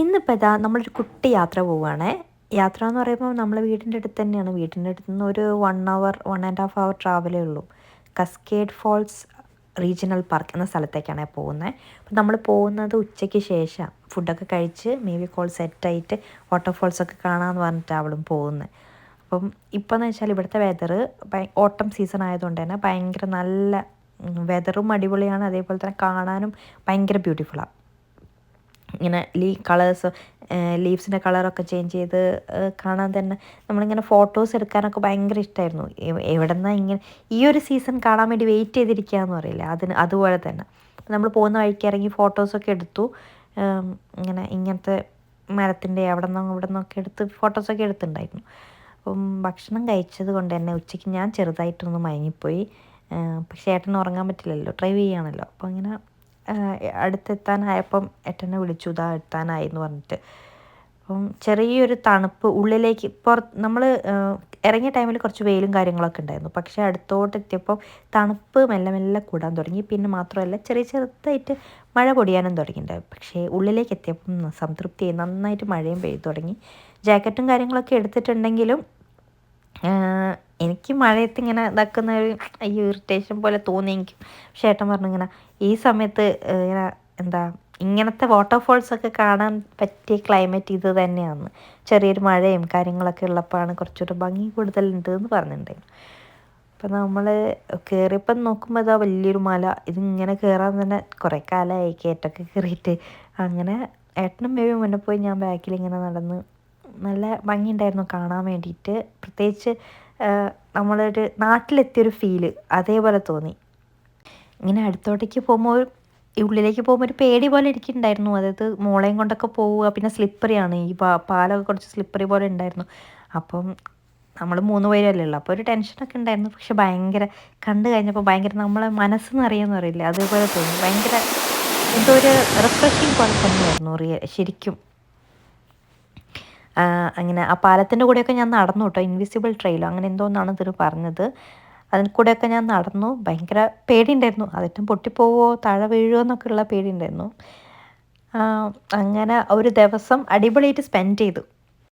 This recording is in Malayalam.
ഇന്നിപ്പോൾ ഇതാ നമ്മളൊരു കുട്ടി യാത്ര പോവുകയാണേ. യാത്ര എന്ന് പറയുമ്പോൾ നമ്മളെ വീടിൻ്റെ അടുത്ത് തന്നെയാണ്. വീടിൻ്റെ അടുത്ത് നിന്ന് ഒരു 1 അവർ 1.5 അവർ ട്രാവലേ ഉള്ളൂ. കസ്കേഡ് ഫോൾസ് റീജിയണൽ പാർക്ക് എന്ന സ്ഥലത്തേക്കാണ് പോകുന്നത്. അപ്പം നമ്മൾ പോകുന്നത് ഉച്ചയ്ക്ക് ശേഷം ഫുഡൊക്കെ കഴിച്ച് മേബി കോൾ സെറ്റായിട്ട് വാട്ടർഫോൾസൊക്കെ കാണാമെന്ന് പറഞ്ഞിട്ട് അവളും പോകുന്നത്. അപ്പം ഇപ്പം എന്ന് വെച്ചാൽ ഇവിടുത്തെ വെതർ ഓട്ടം സീസൺ ആയതുകൊണ്ട് തന്നെ ഭയങ്കര നല്ല വെതറും അടിപൊളിയാണ്. അതേപോലെ തന്നെ കാണാനും ഭയങ്കര ബ്യൂട്ടിഫുള്ളാണ്. ഇങ്ങനെ കളേഴ്സ് ലീവ്സിൻ്റെ കളറൊക്കെ ചേഞ്ച് ചെയ്ത് കാണാൻ തന്നെ നമ്മളിങ്ങനെ ഫോട്ടോസ് എടുക്കാനൊക്കെ ഭയങ്കര ഇഷ്ടമായിരുന്നു. എവിടെ നിന്നാണ് ഇങ്ങനെ ഈ ഒരു സീസൺ കാണാൻ വേണ്ടി വെയിറ്റ് ചെയ്തിരിക്കുകയെന്ന് പറയില്ല, അതുപോലെ തന്നെ നമ്മൾ പോകുന്ന വഴിക്ക് ഇറങ്ങി ഫോട്ടോസൊക്കെ എടുത്തു. ഇങ്ങനത്തെ മരത്തിൻ്റെ അവിടെ നിന്നോ ഇവിടെ നിന്നൊക്കെ എടുത്ത് ഫോട്ടോസൊക്കെ എടുത്തിട്ടുണ്ടായിരുന്നു. അപ്പം ഭക്ഷണം കഴിച്ചത് കൊണ്ട് തന്നെ ഉച്ചയ്ക്ക് ഞാൻ ചെറുതായിട്ടൊന്ന് മയങ്ങിപ്പോയി. പക്ഷേ ഏട്ടന് ഉറങ്ങാൻ പറ്റില്ലല്ലോ, ഡ്രൈവ് ചെയ്യുകയാണല്ലോ. അപ്പോൾ ഇങ്ങനെ അടുത്തെത്താനായപ്പം ഏട്ടനെ വിളിച്ചു, ഇതാ എത്താനായി എന്ന് പറഞ്ഞിട്ട്. അപ്പം ചെറിയൊരു തണുപ്പ് ഉള്ളിലേക്ക് നമ്മൾ ഇറങ്ങിയ ടൈമിൽ കുറച്ച് വെയിലും കാര്യങ്ങളൊക്കെ ഉണ്ടായിരുന്നു. പക്ഷേ അടുത്തോട്ട് എത്തിയപ്പോൾ തണുപ്പ് മെല്ലെ മെല്ലെ കൂടാൻ തുടങ്ങി. പിന്നെ മാത്രമല്ല ചെറുതായിട്ട് മഴ പൊടിയാനും തുടങ്ങിയിട്ടുണ്ടായിരുന്നു. പക്ഷേ ഉള്ളിലേക്ക് എത്തിയപ്പം സംതൃപ്തിയായി, നന്നായിട്ട് മഴയും പെയ്തു തുടങ്ങി. ജാക്കറ്റും കാര്യങ്ങളൊക്കെ എടുത്തിട്ടുണ്ടെങ്കിലും എനിക്ക് മഴയത്ത് ഇങ്ങനെ ഇതാക്കുന്ന ഒരു ഇറിറ്റേഷൻ പോലെ തോന്നി എനിക്ക്. പക്ഷേ ഏട്ടൻ പറഞ്ഞു ഇങ്ങനെ ഈ സമയത്ത് ഇങ്ങനെ ഇങ്ങനത്തെ വാട്ടർഫോൾസൊക്കെ കാണാൻ പറ്റിയ ക്ലൈമറ്റ് ഇത് തന്നെയാണ്. ചെറിയൊരു മഴയും കാര്യങ്ങളൊക്കെ ഉള്ളപ്പോഴാണ് കുറച്ചുകൂടെ ഭംഗി കൂടുതലുണ്ട് എന്ന് പറഞ്ഞിട്ടുണ്ടായിരുന്നു. അപ്പം നമ്മൾ കയറിയപ്പം നോക്കുമ്പോൾ ഇതാ വലിയൊരു മല. ഇതിങ്ങനെ കയറാൻ തന്നെ കുറേ കാലമായി കയറ്റൊക്കെ കയറിയിട്ട്. അങ്ങനെ ഏട്ടനും ബേബി മുന്നേ പോയി, ഞാൻ ബാക്കിൽ ഇങ്ങനെ നടന്ന്. നല്ല ഭംഗിയുണ്ടായിരുന്നു കാണാൻ വേണ്ടിയിട്ട്. പ്രത്യേകിച്ച് നമ്മളൊരു നാട്ടിലെത്തിയൊരു ഫീല് അതേപോലെ തോന്നി. ഇങ്ങനെ അടുത്തോട്ടേക്ക് പോകുമ്പോൾ ഉള്ളിലേക്ക് പോകുമ്പോൾ ഒരു പേടി പോലെ ഇരിക്കുന്നുണ്ടായിരുന്നു. അതായത് മോളെയും കൊണ്ടൊക്കെ പോവുക, പിന്നെ സ്ലിപ്പറിയാണ് ഈ പാലമൊക്കെ കുറച്ച് സ്ലിപ്പറി പോലെ ഉണ്ടായിരുന്നു. അപ്പം നമ്മൾ 3 പേരല്ലേ ഉള്ളൂ, അപ്പോൾ ഒരു ടെൻഷനൊക്കെ ഉണ്ടായിരുന്നു. പക്ഷെ ഭയങ്കര കണ്ടു കഴിഞ്ഞപ്പോൾ ഭയങ്കര നമ്മളെ മനസ്സെന്ന് അറിയാമെന്ന് പറയില്ല, അതേപോലെ തോന്നി. ഭയങ്കര എന്തോ ഒരു റിഫ്രഷിങ് പോലെ തന്നെയായിരുന്നു ശരിക്കും. അങ്ങനെ ആ പാലത്തിൻ്റെ കൂടെയൊക്കെ ഞാൻ നടന്നു കേട്ടോ. ഇൻവിസിബിൾ ട്രെയിലോ അങ്ങനെ എന്തോന്നാണ് ഇതിന് പറഞ്ഞത്. അതിൽ കൂടെയൊക്കെ ഞാൻ നടന്നു. ഭയങ്കര പേടിയുണ്ടായിരുന്നു, അതേറ്റം പൊട്ടിപ്പോവോ താഴെ വീഴുമോ എന്നൊക്കെ ഉള്ള പേടിയുണ്ടായിരുന്നു. അങ്ങനെ ഒരു ദിവസം അടിപൊളിയായിട്ട് സ്പെൻഡ് ചെയ്തു.